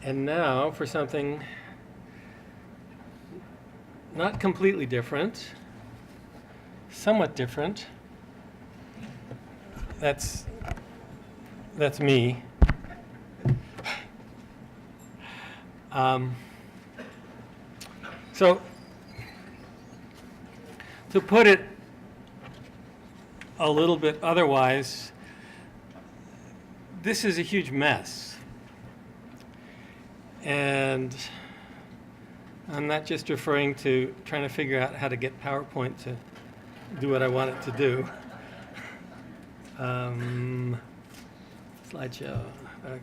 And now for something not completely different, somewhat different. That's me. So to put it a little bit otherwise, this is a huge mess. And I'm not just referring to trying to figure out how to get PowerPoint to do what I want it to do. Slideshow, okay.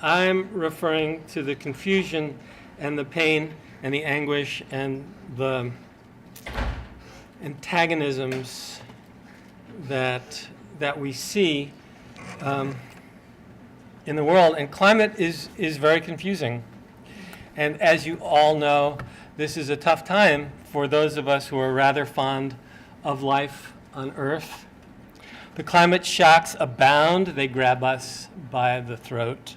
I'm referring to the confusion and the pain and the anguish and the antagonisms that we see in the world. And climate is very confusing. And as you all know, this is a tough time for those of us who are rather fond of life on Earth. The climate shocks abound. They grab us by the throat.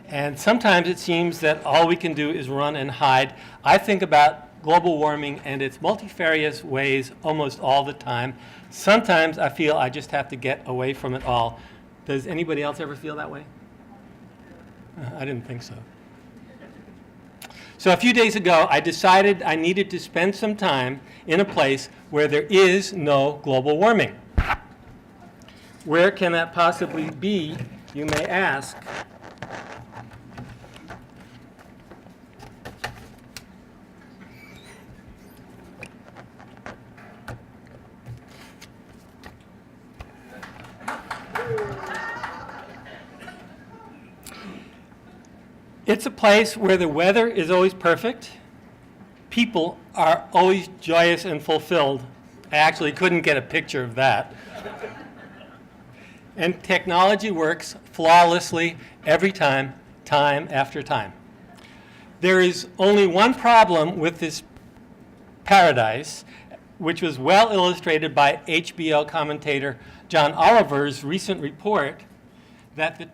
And sometimes it seems that all we can do is run and hide. I think about global warming and its multifarious ways almost all the time. Sometimes I feel I just have to get away from it all. Does anybody else ever feel that way? I didn't think so. So a few days ago, I decided I needed to spend some time in a place where there is no global warming. Where can that possibly be, you may ask? It's a place where the weather is always perfect. People are always joyous and fulfilled. I actually couldn't get a picture of that. And technology works flawlessly every time, time after time. There is only one problem with this paradise, which was well illustrated by HBO commentator John Oliver's recent report that the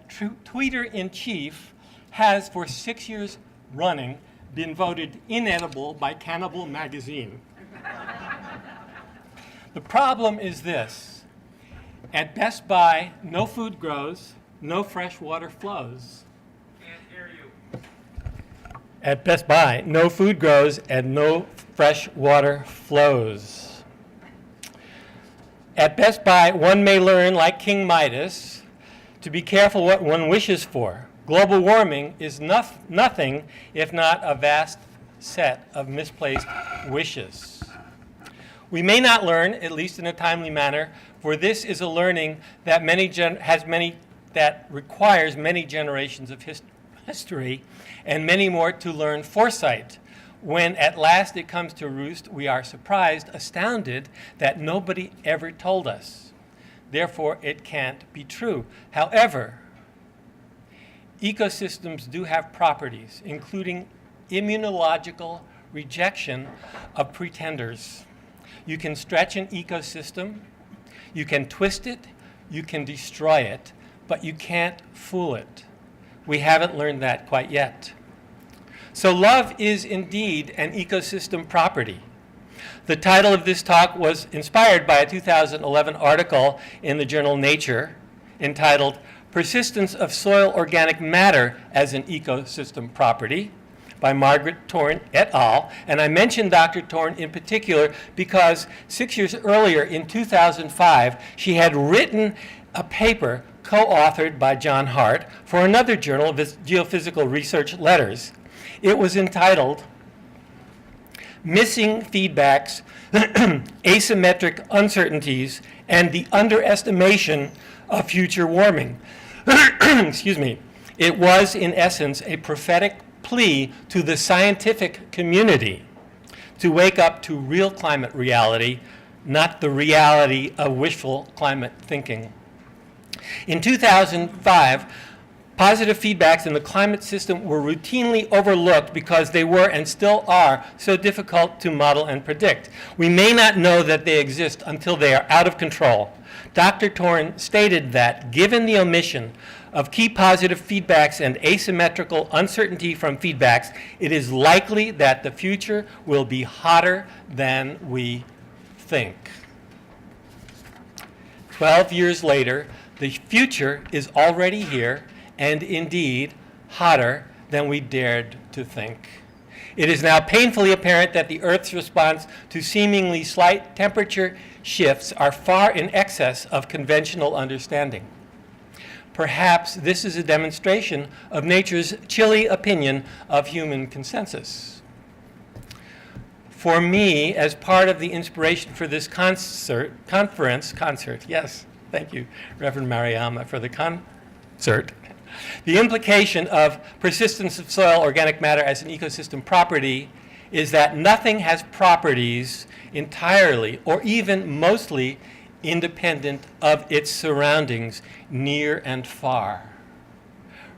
tweeter-in-chief has for 6 years running been voted inedible by Cannibal magazine. The problem is this. At Best Buy, no food grows, no fresh water flows. Can't hear you. At Best Buy, no food grows and no fresh water flows. At Best Buy, one may learn, like King Midas, to be careful what one wishes for. Global warming is nothing if not a vast set of misplaced wishes. We may not learn, at least in a timely manner, for this is a learning that that requires many generations of history and many more to learn foresight. When at last it comes to roost, we are surprised, astounded that nobody ever told us. Therefore, it can't be true. However, ecosystems do have properties, including immunological rejection of pretenders. You can stretch an ecosystem, you can twist it, you can destroy it, but you can't fool it. We haven't learned that quite yet. So love is indeed an ecosystem property. The title of this talk was inspired by a 2011 article in the journal Nature entitled Persistence of Soil Organic Matter as an Ecosystem Property by Margaret Torn et al. And I mentioned Dr. Torn in particular because 6 years earlier in 2005, she had written a paper co-authored by John Hart for another journal of Geophysical Research Letters. It was entitled Missing Feedbacks, Asymmetric Uncertainties, and the Underestimation of Future Warming. Excuse me. It was, in essence, a prophetic plea to the scientific community to wake up to real climate reality, not the reality of wishful climate thinking. In 2005, positive feedbacks in the climate system were routinely overlooked because they were and still are so difficult to model and predict. We may not know that they exist until they are out of control. Dr. Torn stated that, given the omission of key positive feedbacks and asymmetrical uncertainty from feedbacks, it is likely that the future will be hotter than we think. 12 years later, the future is already here, and indeed hotter than we dared to think. It is now painfully apparent that the Earth's response to seemingly slight temperature shifts are far in excess of conventional understanding. Perhaps this is a demonstration of nature's chilly opinion of human consensus. For me, as part of the inspiration for this conference, yes, thank you, Reverend Mariama, for the concert, the implication of persistence of soil organic matter as an ecosystem property is that nothing has properties entirely or even mostly independent of its surroundings near and far.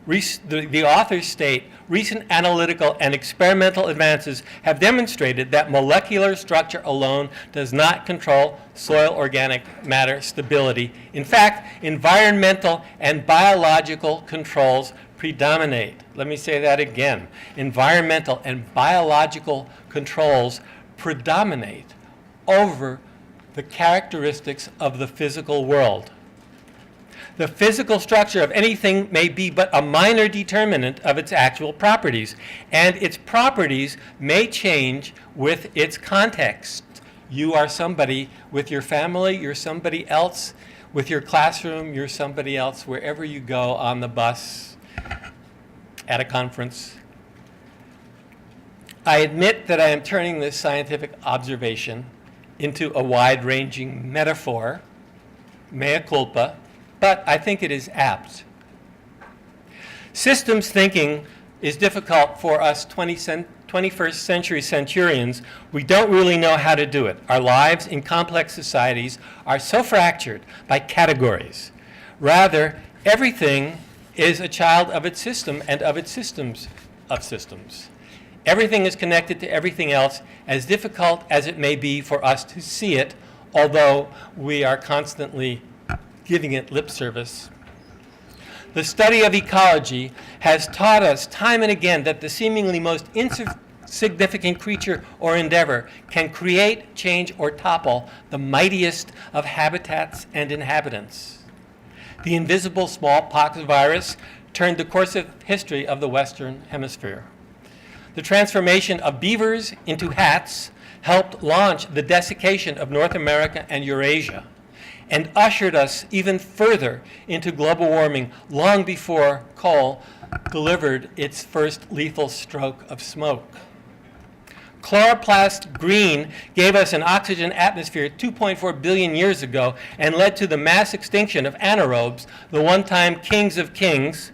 The authors state, recent analytical and experimental advances have demonstrated that molecular structure alone does not control soil organic matter stability. In fact, environmental and biological controls predominate. Let me say that again. Environmental and biological controls predominate over the characteristics of the physical world. The physical structure of anything may be but a minor determinant of its actual properties, and its properties may change with its context. You are somebody with your family, you're somebody else with your classroom, you're somebody else wherever you go, on the bus, at a conference. I admit that I am turning this scientific observation into a wide-ranging metaphor, mea culpa, but I think it is apt. Systems thinking is difficult for us 21st century centurions. We don't really know how to do it. Our lives in complex societies are so fractured by categories. Rather, everything is a child of its system and of its systems of systems. Everything is connected to everything else, as difficult as it may be for us to see it, although we are constantly giving it lip service. The study of ecology has taught us time and again that the seemingly most insignificant creature or endeavor can create, change, or topple the mightiest of habitats and inhabitants. The invisible smallpox virus turned the course of history of the Western Hemisphere. The transformation of beavers into hats helped launch the desiccation of North America and Eurasia, and ushered us even further into global warming long before coal delivered its first lethal stroke of smoke. Chloroplast green gave us an oxygen atmosphere 2.4 billion years ago and led to the mass extinction of anaerobes, the one-time kings of kings,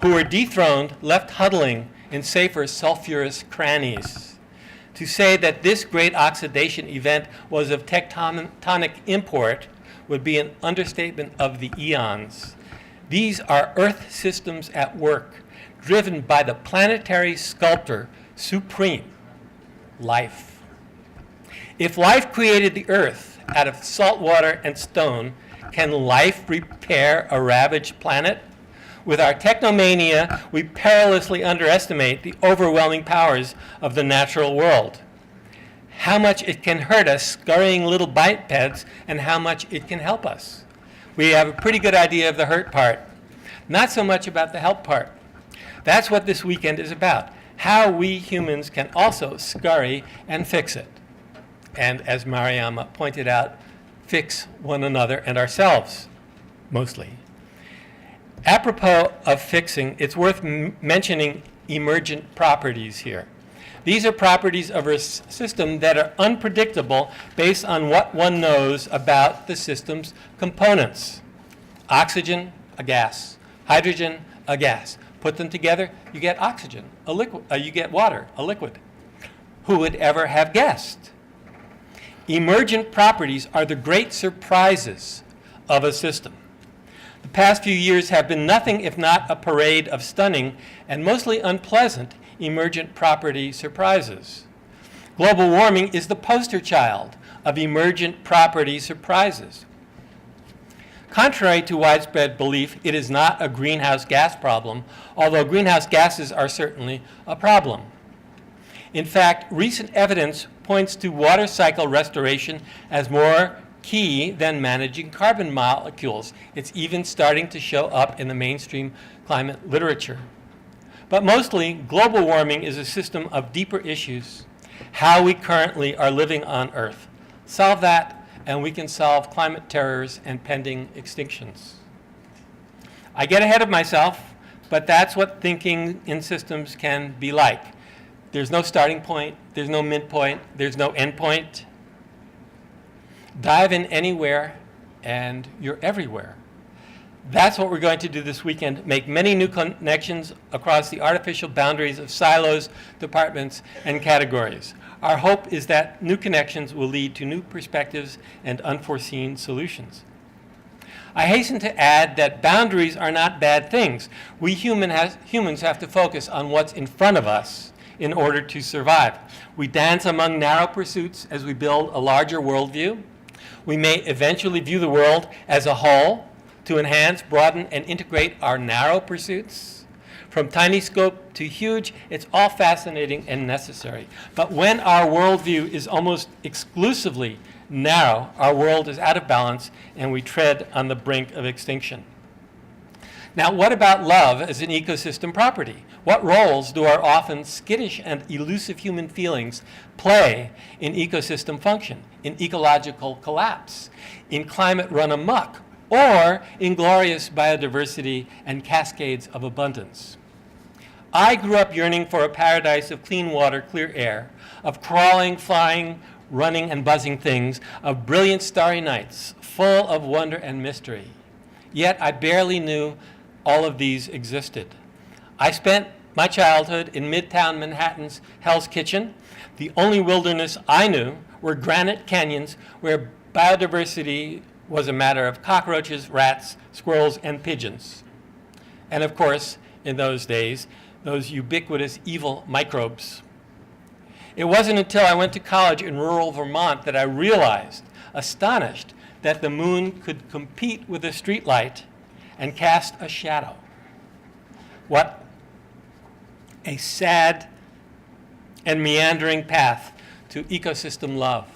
who were dethroned, left huddling in safer sulfurous crannies. To say that this great oxidation event was of tectonic import would be an understatement of the eons. These are Earth systems at work, driven by the planetary sculptor supreme, life. If life created the Earth out of salt water and stone, can life repair a ravaged planet? With our technomania, we perilously underestimate the overwhelming powers of the natural world. How much it can hurt us, scurrying little bipeds, and how much it can help us. We have a pretty good idea of the hurt part, not so much about the help part. That's what this weekend is about, how we humans can also scurry and fix it. And as Mariama pointed out, fix one another and ourselves, mostly. Apropos of fixing, it's worth mentioning emergent properties here. These are properties of a system that are unpredictable based on what one knows about the system's components. Oxygen, a gas. Hydrogen, a gas. Put them together, you get oxygen, a liquid. You get water, a liquid. Who would ever have guessed? Emergent properties are the great surprises of a system. The past few years have been nothing if not a parade of stunning and mostly unpleasant emergent property surprises. Global warming is the poster child of emergent property surprises. Contrary to widespread belief, it is not a greenhouse gas problem, although greenhouse gases are certainly a problem. In fact, recent evidence points to water cycle restoration as more key than managing carbon molecules. It's even starting to show up in the mainstream climate literature. But mostly, global warming is a system of deeper issues. How we currently are living on Earth. Solve that, and we can solve climate terrors and pending extinctions. I get ahead of myself, but that's what thinking in systems can be like. There's no starting point, there's no midpoint, there's no end point. Dive in anywhere, and you're everywhere. That's what we're going to do this weekend, make many new connections across the artificial boundaries of silos, departments, and categories. Our hope is that new connections will lead to new perspectives and unforeseen solutions. I hasten to add that boundaries are not bad things. We humans have to focus on what's in front of us in order to survive. We dance among narrow pursuits as we build a larger worldview. We may eventually view the world as a whole to enhance, broaden, and integrate our narrow pursuits. From tiny scope to huge, it's all fascinating and necessary. But when our worldview is almost exclusively narrow, our world is out of balance and we tread on the brink of extinction. Now, what about love as an ecosystem property? What roles do our often skittish and elusive human feelings play in ecosystem function, in ecological collapse, in climate run amok, or in glorious biodiversity and cascades of abundance? I grew up yearning for a paradise of clean water, clear air, of crawling, flying, running, and buzzing things, of brilliant starry nights, full of wonder and mystery. Yet I barely knew all of these existed. I spent my childhood in Midtown Manhattan's Hell's Kitchen. The only wilderness I knew were granite canyons where biodiversity was a matter of cockroaches, rats, squirrels, and pigeons. And of course, in those days, those ubiquitous evil microbes. It wasn't until I went to college in rural Vermont that I realized, astonished, that the moon could compete with a streetlight and cast a shadow. What a sad and meandering path to ecosystem love.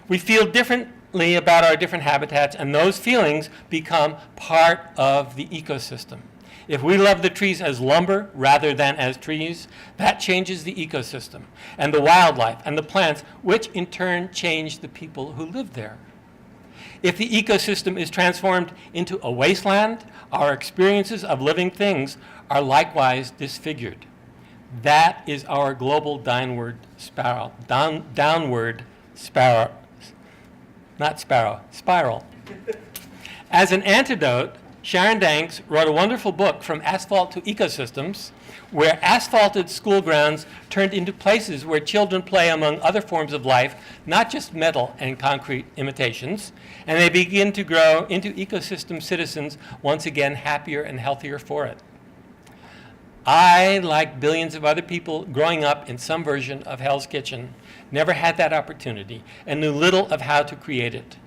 We feel differently about our different habitats, and those feelings become part of the ecosystem. If we love the trees as lumber rather than as trees, that changes the ecosystem and the wildlife and the plants, which in turn change the people who live there. If the ecosystem is transformed into a wasteland, our experiences of living things are likewise disfigured. That is our global downward spiral. As an antidote, Sharon Danks wrote a wonderful book, From Asphalt to Ecosystems, where asphalted school grounds turned into places where children play among other forms of life, not just metal and concrete imitations, and they begin to grow into ecosystem citizens, once again happier and healthier for it. I, like billions of other people growing up in some version of Hell's Kitchen, never had that opportunity and knew little of how to create it.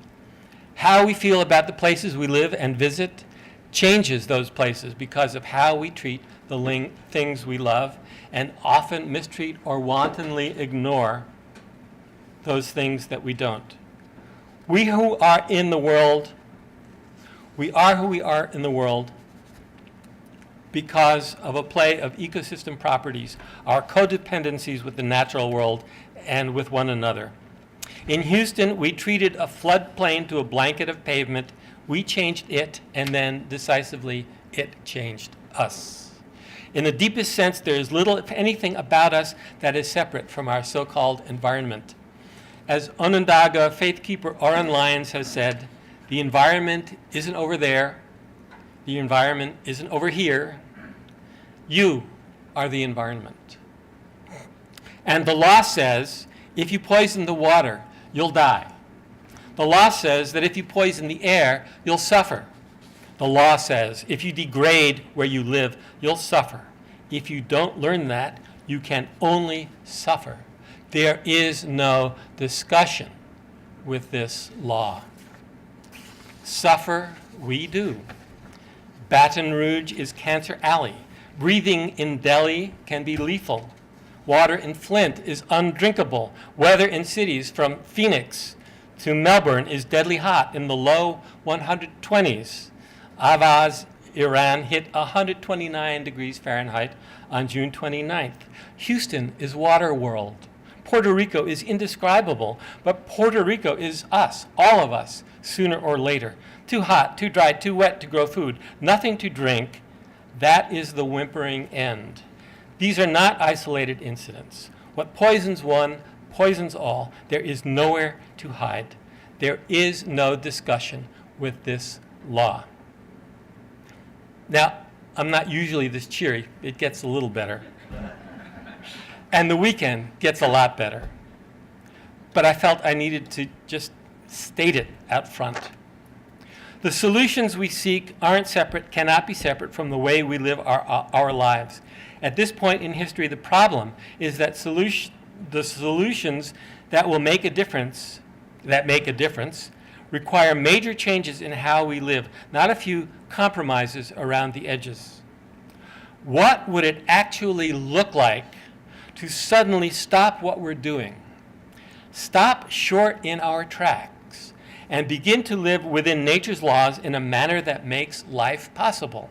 How we feel about the places we live and visit changes those places because of how we treat the things we love, and often mistreat or wantonly ignore those things that we don't. We who are in the world, we are who we are in the world because of a play of ecosystem properties, our codependencies with the natural world and with one another. In Houston, we treated a floodplain to a blanket of pavement. We changed it, and then decisively, it changed us. In the deepest sense, there is little, if anything, about us that is separate from our so-called environment. As Onondaga faith keeper Oren Lyons has said, the environment isn't over there, the environment isn't over here. You are the environment. And the law says, if you poison the water, you'll die. The law says that if you poison the air, you'll suffer. The law says if you degrade where you live, you'll suffer. If you don't learn that, you can only suffer. There is no discussion with this law. Suffer we do. Baton Rouge is Cancer Alley. Breathing in Delhi can be lethal. Water in Flint is undrinkable. Weather in cities from Phoenix to Melbourne is deadly hot in the low 120s. Avaz, Iran hit 129 degrees Fahrenheit on June 29th. Houston is water world. Puerto Rico is indescribable, but Puerto Rico is us, all of us, sooner or later. Too hot, too dry, too wet to grow food, nothing to drink. That is the whimpering end. These are not isolated incidents. What poisons one poisons all. There is nowhere to hide. There is no discussion with this law. Now, I'm not usually this cheery. It gets a little better. And the weekend gets a lot better. But I felt I needed to just state it out front. The solutions we seek aren't separate, cannot be separate from the way we live our lives. At this point in history, the problem is that the solutions that will make a difference, require major changes in how we live, not a few compromises around the edges. What would it actually look like to suddenly stop what we're doing, stop short in our tracks, and begin to live within nature's laws in a manner that makes life possible?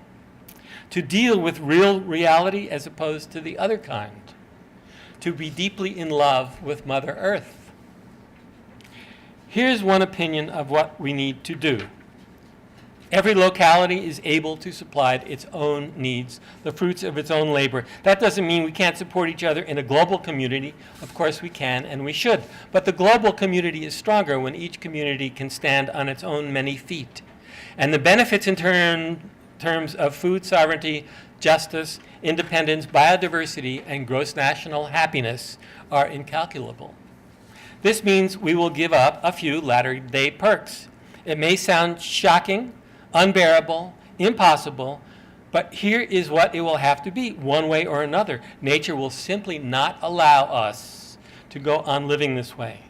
To deal with real reality as opposed to the other kind, to be deeply in love with Mother Earth. Here's one opinion of what we need to do. Every locality is able to supply its own needs, the fruits of its own labor. That doesn't mean we can't support each other in a global community. Of course we can and we should. But the global community is stronger when each community can stand on its own many feet. And the benefits in terms of food sovereignty, justice, independence, biodiversity, and gross national happiness are incalculable. This means we will give up a few latter-day perks. It may sound shocking, unbearable, impossible, but here is what it will have to be, one way or another. Nature will simply not allow us to go on living this way.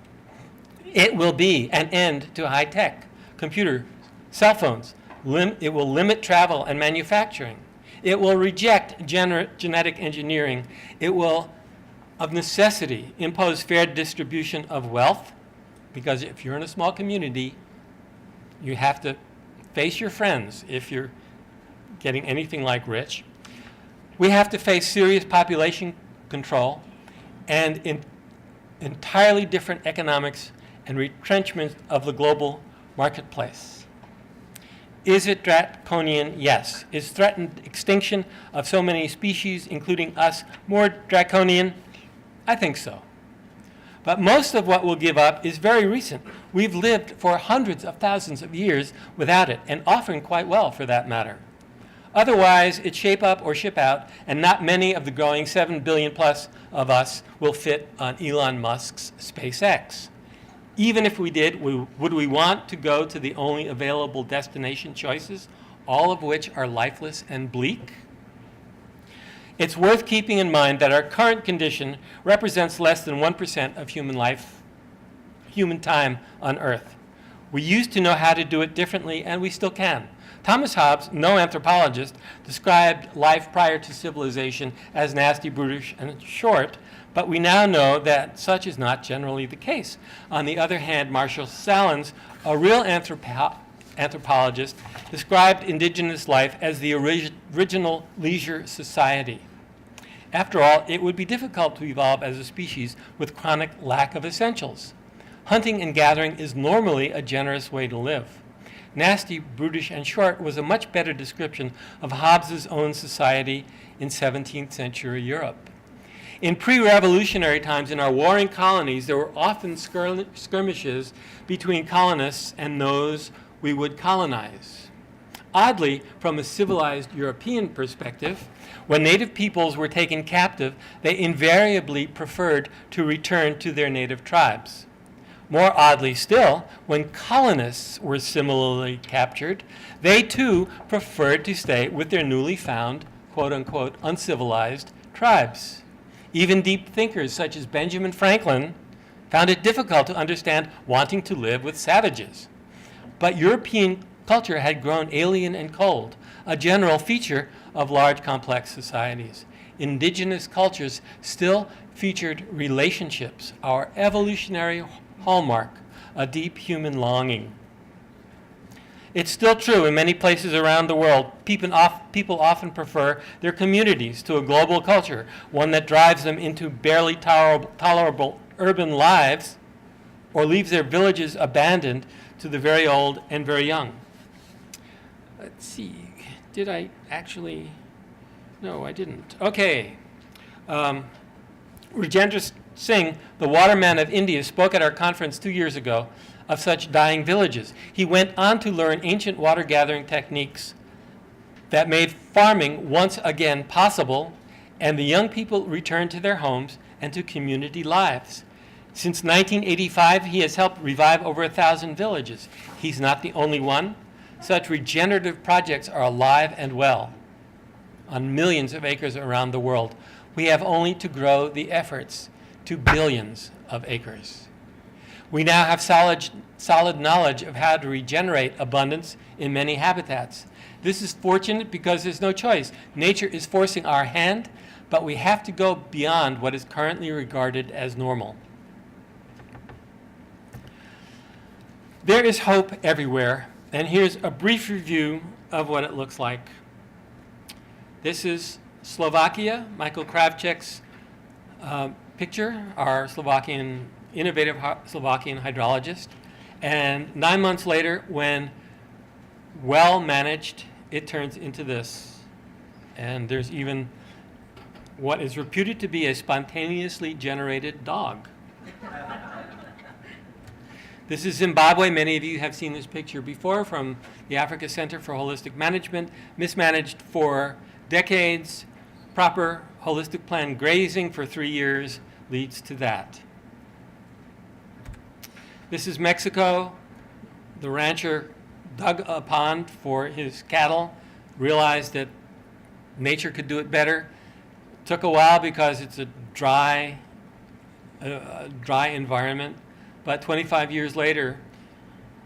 It will be an end to high tech, computer, cell phones. It will limit travel and manufacturing. It will reject genetic engineering. It will, of necessity, impose fair distribution of wealth, because if you're in a small community, you have to face your friends if you're getting anything like rich. We have to face serious population control and entirely different economics and retrenchment of the global marketplace. Is it draconian? Yes. Is threatened extinction of so many species, including us, more draconian? I think so. But most of what we'll give up is very recent. We've lived for hundreds of thousands of years without it, and often quite well for that matter. Otherwise, it's shape up or ship out, and not many of the growing 7 billion plus of us will fit on Elon Musk's SpaceX. Even if we did, would we want to go to the only available destination choices, all of which are lifeless and bleak? It's worth keeping in mind that our current condition represents less than 1% of human time on Earth. We used to know how to do it differently, and we still can. Thomas Hobbes, no anthropologist, described life prior to civilization as nasty, brutish, and short, but we now know that such is not generally the case. On the other hand, Marshall Salins, a real anthropologist, described indigenous life as the original leisure society. After all, it would be difficult to evolve as a species with chronic lack of essentials. Hunting and gathering is normally a generous way to live. Nasty, brutish, and short was a much better description of Hobbes's own society in 17th century Europe. In pre-revolutionary times in our warring colonies, there were often skirmishes between colonists and those we would colonize. Oddly, from a civilized European perspective, when native peoples were taken captive, they invariably preferred to return to their native tribes. More oddly still, when colonists were similarly captured, they too preferred to stay with their newly found, quote-unquote, uncivilized tribes. Even deep thinkers such as Benjamin Franklin found it difficult to understand wanting to live with savages. But European culture had grown alien and cold, a general feature of large complex societies. Indigenous cultures still featured relationships, our evolutionary hallmark, a deep human longing. It's still true in many places around the world. People often prefer their communities to a global culture, one that drives them into barely tolerable urban lives or leaves their villages abandoned to the very old and very young. Let's see, did I actually? No, I didn't. Okay. Regeneration Singh, the waterman of India, spoke at our conference 2 years ago of such dying villages. He went on to learn ancient water gathering techniques that made farming once again possible, and the young people returned to their homes and to community lives. Since 1985, he has helped revive over 1,000 villages. He's not the only one. Such regenerative projects are alive and well on millions of acres around the world. We have only to grow the efforts to billions of acres. We now have solid knowledge of how to regenerate abundance in many habitats. This is fortunate because there's no choice. Nature is forcing our hand, but we have to go beyond what is currently regarded as normal. There is hope everywhere, and here's a brief review of what it looks like. This is Slovakia, Michael Kravček's picture, our innovative Slovakian hydrologist. And 9 months later, when well managed, it turns into this. And there's even what is reputed to be a spontaneously generated dog. This is Zimbabwe. Many of you have seen this picture before from the Africa Center for Holistic Management. Mismanaged for decades, proper holistic plan grazing for 3 years leads to that. This is Mexico. The rancher dug a pond for his cattle, realized that nature could do it better. Took a while because it's a dry environment, but 25 years later,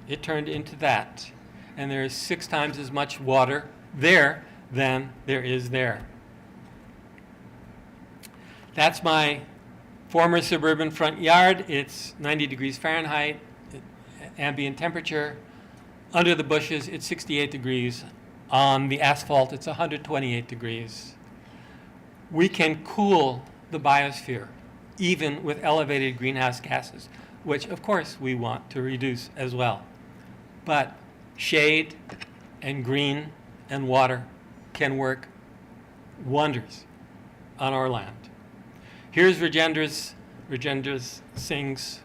it turned into that. And there is 6 times as much water there than there is there. That's my former suburban front yard. It's 90 degrees Fahrenheit, ambient temperature. Under the bushes, it's 68 degrees. On the asphalt, it's 128 degrees. We can cool the biosphere, even with elevated greenhouse gases, which, of course, we want to reduce as well. But shade and green and water can work wonders on our land. Here's Regeneration Singh's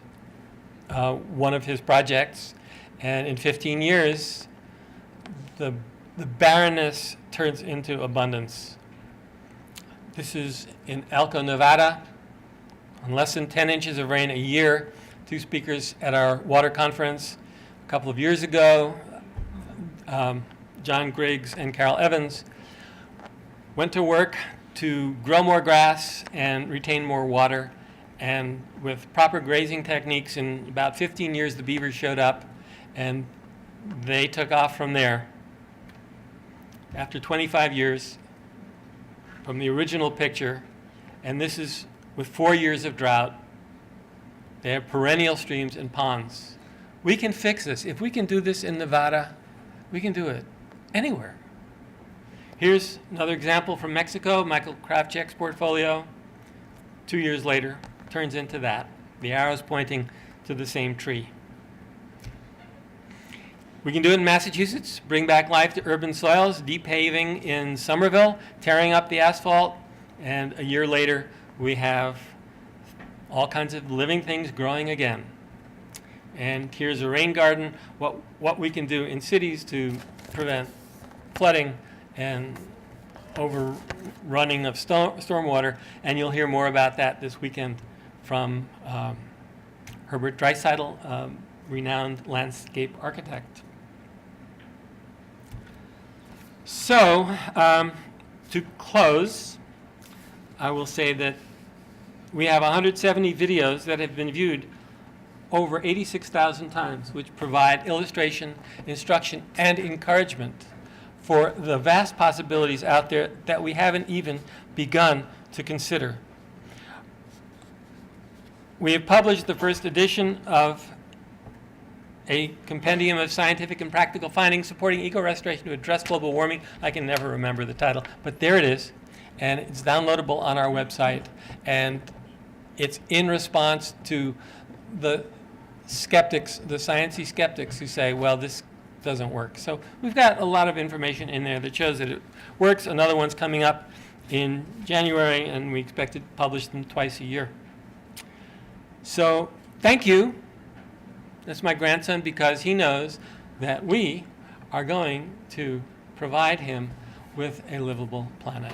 one of his projects, and in 15 years, the barrenness turns into abundance. This is in Elko, Nevada, on less than 10 inches of rain a year. 2 speakers at our water conference a couple of years ago, John Griggs and Carol Evans, went to work to grow more grass and retain more water. And with proper grazing techniques, in about 15 years, the beavers showed up, and they took off from there. After 25 years from the original picture, and this is with 4 years of drought. They have perennial streams and ponds. We can fix this. If we can do this in Nevada, we can do it anywhere. Here's another example from Mexico, Michael Kravček's portfolio. 2 years later, turns into that. The arrow's pointing to the same tree. We can do it in Massachusetts, bring back life to urban soils, deep paving in Somerville, tearing up the asphalt, and a year later, we have all kinds of living things growing again. And here's a rain garden, what we can do in cities to prevent flooding and overrunning of stormwater, and you'll hear more about that this weekend from Herbert Dreisaitl, renowned landscape architect. So, to close, I will say that we have 170 videos that have been viewed over 86,000 times, which provide illustration, instruction, and encouragement for the vast possibilities out there that we haven't even begun to consider. We have published the first edition of a compendium of scientific and practical findings supporting eco-restoration to address global warming. I can never remember the title, but there it is, and it's downloadable on our website, and it's in response to the skeptics, the sciencey skeptics who say, well, this doesn't work. So we've got a lot of information in there that shows that it works. Another one's coming up in January, and we expect to publish them twice a year. So thank you. That's my grandson, because he knows that we are going to provide him with a livable planet.